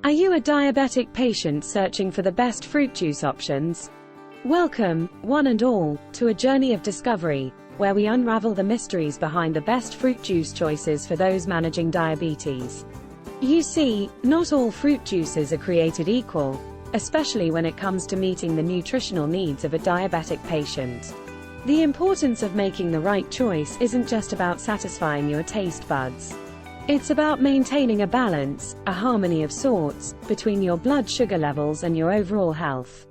Are you a diabetic patient searching for the best fruit juice options? Welcome, one and all, to a journey of discovery, where we unravel the mysteries behind the best fruit juice choices for those managing diabetes. You see, not all fruit juices are created equal, especially when it comes to meeting the nutritional needs of a diabetic patient. The importance of making the right choice isn't just about satisfying your taste buds. It's about maintaining a balance, a harmony of sorts, between your blood sugar levels and your overall health.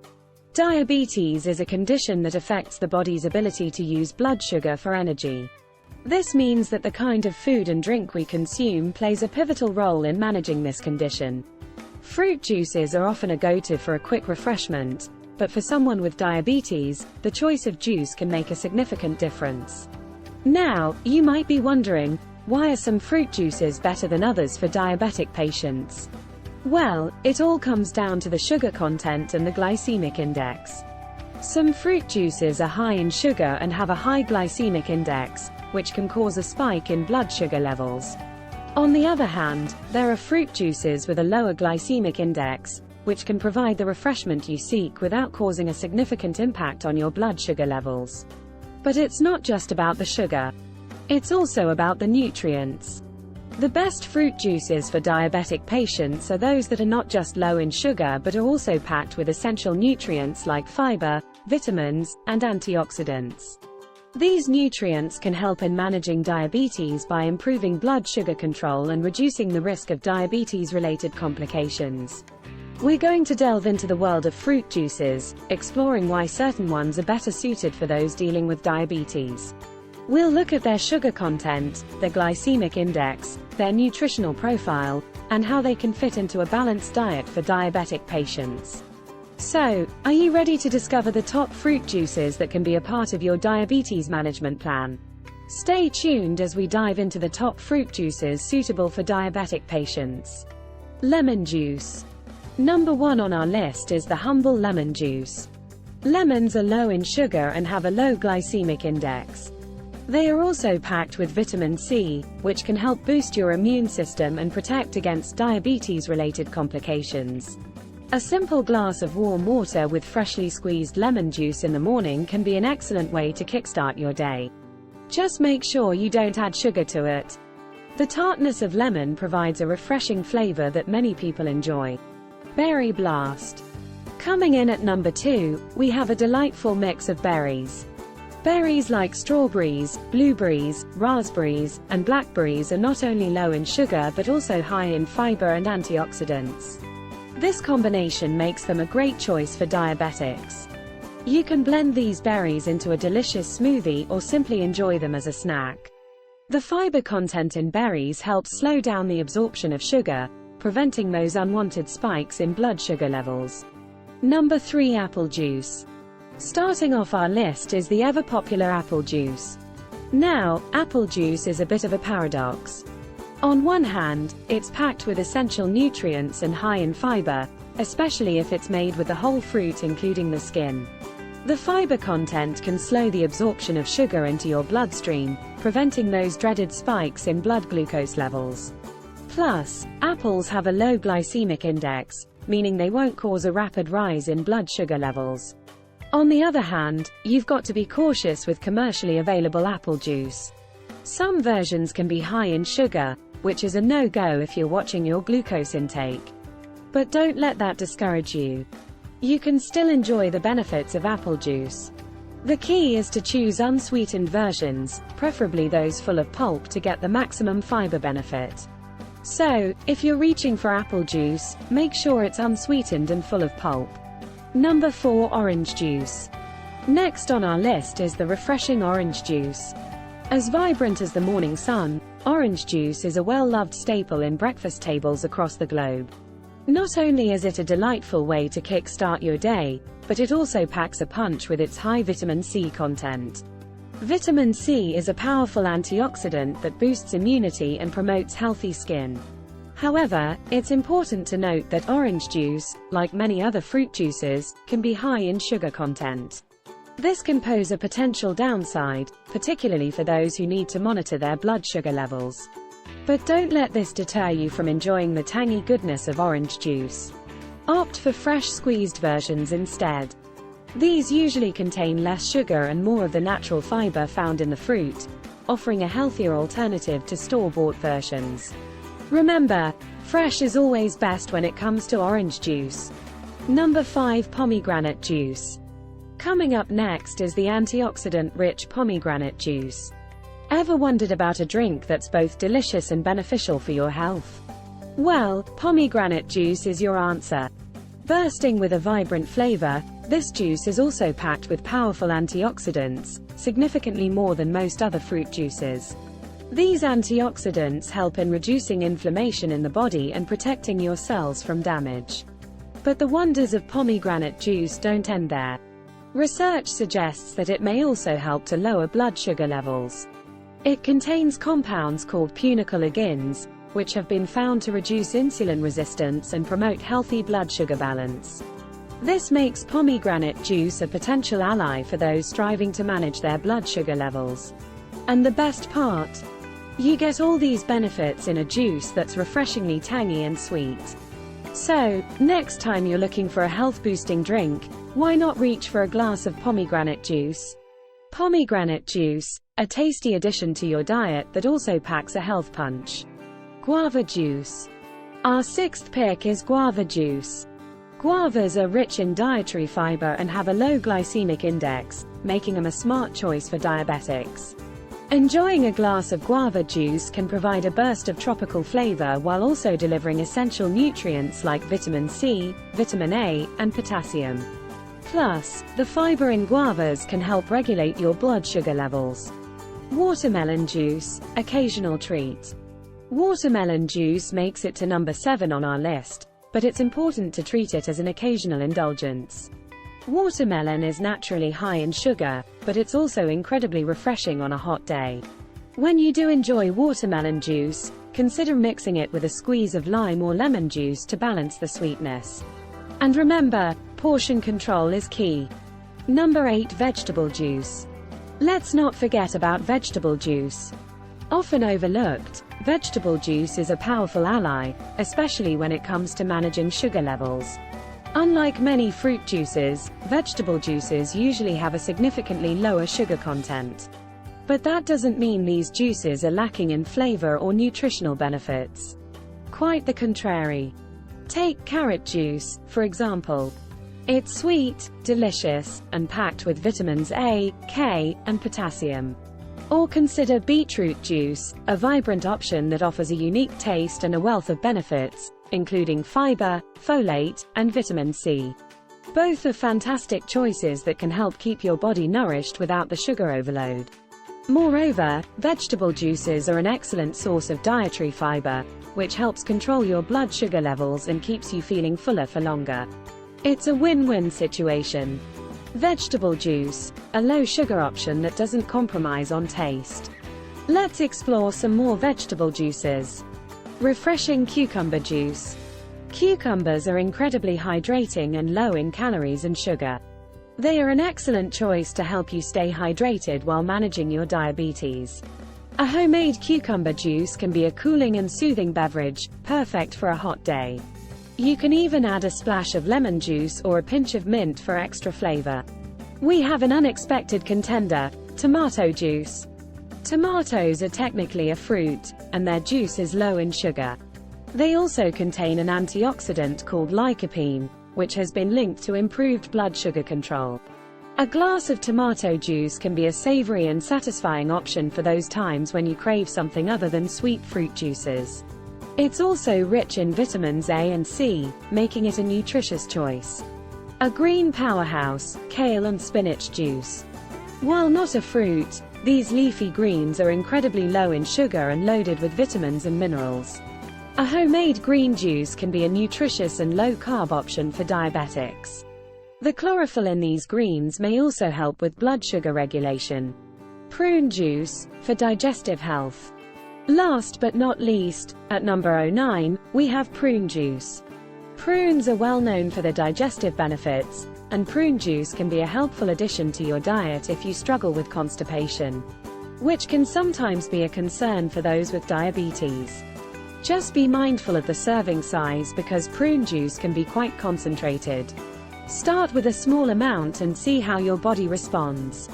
Diabetes is a condition that affects the body's ability to use blood sugar for energy. This means that the kind of food and drink we consume plays a pivotal role in managing this condition. Fruit juices are often a go-to for a quick refreshment, but for someone with diabetes, the choice of juice can make a significant difference. Now, you might be wondering, why are some fruit juices better than others for diabetic patients? Well, it all comes down to the sugar content and the glycemic index. Some fruit juices are high in sugar and have a high glycemic index, which can cause a spike in blood sugar levels. On the other hand, there are fruit juices with a lower glycemic index, which can provide the refreshment you seek without causing a significant impact on your blood sugar levels. But it's not just about the sugar. It's also about the nutrients. The best fruit juices for diabetic patients are those that are not just low in sugar but are also packed with essential nutrients like fiber, vitamins, and antioxidants. These nutrients can help in managing diabetes by improving blood sugar control and reducing the risk of diabetes-related complications. We're going to delve into the world of fruit juices, exploring why certain ones are better suited for those dealing with diabetes. We'll look at their sugar content, their glycemic index, their nutritional profile, and how they can fit into a balanced diet for diabetic patients. So, are you ready to discover the top fruit juices that can be a part of your diabetes management plan? Stay tuned as we dive into the top fruit juices suitable for diabetic patients. Lemon juice. Number 1 on our list is the humble lemon juice. Lemons are low in sugar and have a low glycemic index. They are also packed with vitamin C, which can help boost your immune system and protect against diabetes-related complications. A simple glass of warm water with freshly squeezed lemon juice in the morning can be an excellent way to kickstart your day. Just make sure you don't add sugar to it. The tartness of lemon provides a refreshing flavor that many people enjoy. Berry blast. Coming in at number 2, we have a delightful mix of berries. Berries like strawberries, blueberries, raspberries, and blackberries are not only low in sugar but also high in fiber and antioxidants. This combination makes them a great choice for diabetics. You can blend these berries into a delicious smoothie or simply enjoy them as a snack. The fiber content in berries helps slow down the absorption of sugar, preventing those unwanted spikes in blood sugar levels. Number 3, apple juice. Starting off our list is the ever-popular apple juice. Now, apple juice is a bit of a paradox. On one hand, it's packed with essential nutrients and high in fiber, especially if it's made with the whole fruit including the skin. The fiber content can slow the absorption of sugar into your bloodstream, preventing those dreaded spikes in blood glucose levels. Plus, apples have a low glycemic index, meaning they won't cause a rapid rise in blood sugar levels. On the other hand, you've got to be cautious with commercially available apple juice. Some versions can be high in sugar, which is a no-go if you're watching your glucose intake. But don't let that discourage you. You can still enjoy the benefits of apple juice. The key is to choose unsweetened versions, preferably those full of pulp to get the maximum fiber benefit. So, if you're reaching for apple juice, make sure it's unsweetened and full of pulp. Number 4, orange juice. Next on our list is the refreshing orange juice. As vibrant as the morning sun, orange juice is a well-loved staple in breakfast tables across the globe. Not only is it a delightful way to kick-start your day, but it also packs a punch with its high vitamin C content. Vitamin C is a powerful antioxidant that boosts immunity and promotes healthy skin. However, it's important to note that orange juice, like many other fruit juices, can be high in sugar content. This can pose a potential downside, particularly for those who need to monitor their blood sugar levels. But don't let this deter you from enjoying the tangy goodness of orange juice. Opt for fresh squeezed versions instead. These usually contain less sugar and more of the natural fiber found in the fruit, offering a healthier alternative to store-bought versions. Remember, fresh is always best when it comes to orange juice. Number 5. Pomegranate juice. Coming up next is the antioxidant-rich pomegranate juice. Ever wondered about a drink that's both delicious and beneficial for your health? Well, pomegranate juice is your answer. Bursting with a vibrant flavor, this juice is also packed with powerful antioxidants, significantly more than most other fruit juices. These antioxidants help in reducing inflammation in the body and protecting your cells from damage. But the wonders of pomegranate juice don't end there. Research suggests that it may also help to lower blood sugar levels. It contains compounds called punicalagins, which have been found to reduce insulin resistance and promote healthy blood sugar balance. This makes pomegranate juice a potential ally for those striving to manage their blood sugar levels. And the best part? You get all these benefits in a juice that's refreshingly tangy and sweet. So, next time you're looking for a health-boosting drink, why not reach for a glass of pomegranate juice? Pomegranate juice, a tasty addition to your diet that also packs a health punch. Guava juice. Our sixth pick is guava juice. Guavas are rich in dietary fiber and have a low glycemic index, making them a smart choice for diabetics. Enjoying a glass of guava juice can provide a burst of tropical flavor while also delivering essential nutrients like vitamin C, vitamin A, and potassium. Plus, the fiber in guavas can help regulate your blood sugar levels. Watermelon juice, occasional treat. Watermelon juice makes it to number 7 on our list, but it's important to treat it as an occasional indulgence. Watermelon is naturally high in sugar, but it's also incredibly refreshing on a hot day. When you do enjoy watermelon juice, consider mixing it with a squeeze of lime or lemon juice to balance the sweetness. And remember, portion control is key. Number 8. Vegetable juice. Let's not forget about vegetable juice. Often overlooked, vegetable juice is a powerful ally, especially when it comes to managing sugar levels. Unlike many fruit juices, vegetable juices usually have a significantly lower sugar content. But that doesn't mean these juices are lacking in flavor or nutritional benefits. Quite the contrary. Take carrot juice, for example. It's sweet, delicious, and packed with vitamins A, K, and potassium. Or consider beetroot juice, a vibrant option that offers a unique taste and a wealth of benefits, including fiber, folate, and vitamin C. Both are fantastic choices that can help keep your body nourished without the sugar overload. Moreover, vegetable juices are an excellent source of dietary fiber, which helps control your blood sugar levels and keeps you feeling fuller for longer. It's a win-win situation. Vegetable juice, a low-sugar option that doesn't compromise on taste. Let's explore some more vegetable juices. Refreshing cucumber juice. Cucumbers are incredibly hydrating and low in calories and sugar. They are an excellent choice to help you stay hydrated while managing your diabetes. A homemade cucumber juice can be a cooling and soothing beverage, perfect for a hot day. You can even add a splash of lemon juice or a pinch of mint for extra flavor. We have an unexpected contender, tomato juice. Tomatoes are technically a fruit, and their juice is low in sugar. They also contain an antioxidant called lycopene, which has been linked to improved blood sugar control. A glass of tomato juice can be a savory and satisfying option for those times when you crave something other than sweet fruit juices. It's also rich in vitamins A and C, making it a nutritious choice. A green powerhouse, kale and spinach juice. While not a fruit, these leafy greens are incredibly low in sugar and loaded with vitamins and minerals. A homemade green juice can be a nutritious and low-carb option for diabetics. The chlorophyll in these greens may also help with blood sugar regulation. Prune juice, for digestive health. Last but not least, at number 9, we have prune juice. Prunes are well known for their digestive benefits, and prune juice can be a helpful addition to your diet if you struggle with constipation. which can sometimes be a concern for those with diabetes. Just be mindful of the serving size because prune juice can be quite concentrated. Start with a small amount and see how your body responds.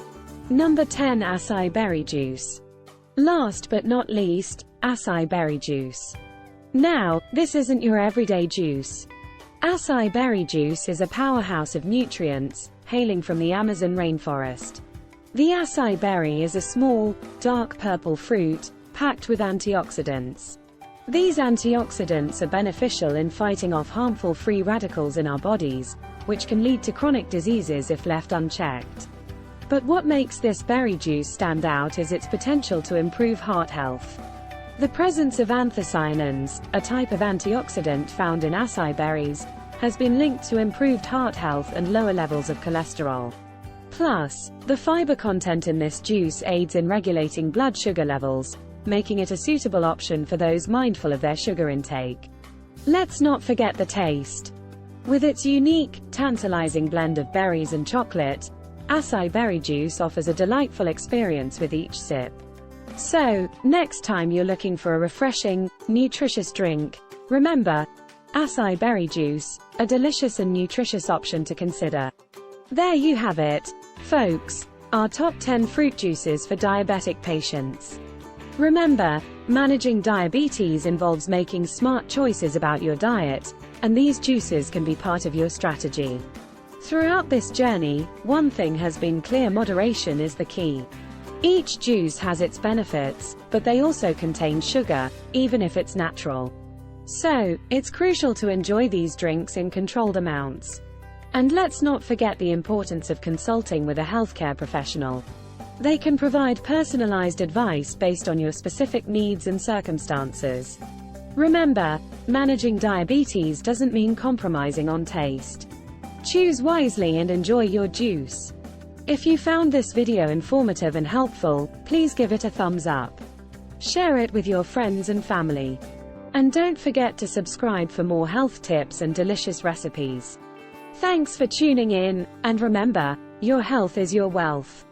Number 10. Acai berry juice. Last but not least, acai berry juice. Now, this isn't your everyday juice. Acai berry juice is a powerhouse of nutrients, hailing from the Amazon rainforest. The acai berry is a small, dark purple fruit, packed with antioxidants. These antioxidants are beneficial in fighting off harmful free radicals in our bodies, which can lead to chronic diseases if left unchecked. But what makes this berry juice stand out is its potential to improve heart health. The presence of anthocyanins, a type of antioxidant found in acai berries, has been linked to improved heart health and lower levels of cholesterol. Plus, the fiber content in this juice aids in regulating blood sugar levels, making it a suitable option for those mindful of their sugar intake. Let's not forget the taste. With its unique, tantalizing blend of berries and chocolate, acai berry juice offers a delightful experience with each sip. So, next time you're looking for a refreshing, nutritious drink, remember, acai berry juice, a delicious and nutritious option to consider. There you have it, folks, our top 10 fruit juices for diabetic patients. Remember, managing diabetes involves making smart choices about your diet, and these juices can be part of your strategy. Throughout this journey, one thing has been clear: moderation is the key. Each juice has its benefits, but they also contain sugar, even if it's natural. So, it's crucial to enjoy these drinks in controlled amounts. And let's not forget the importance of consulting with a healthcare professional. They can provide personalized advice based on your specific needs and circumstances. Remember, managing diabetes doesn't mean compromising on taste. Choose wisely and enjoy your juice. If you found this video informative and helpful, please give it a thumbs up. Share it with your friends and family. And don't forget to subscribe for more health tips and delicious recipes. Thanks for tuning in, and remember, your health is your wealth.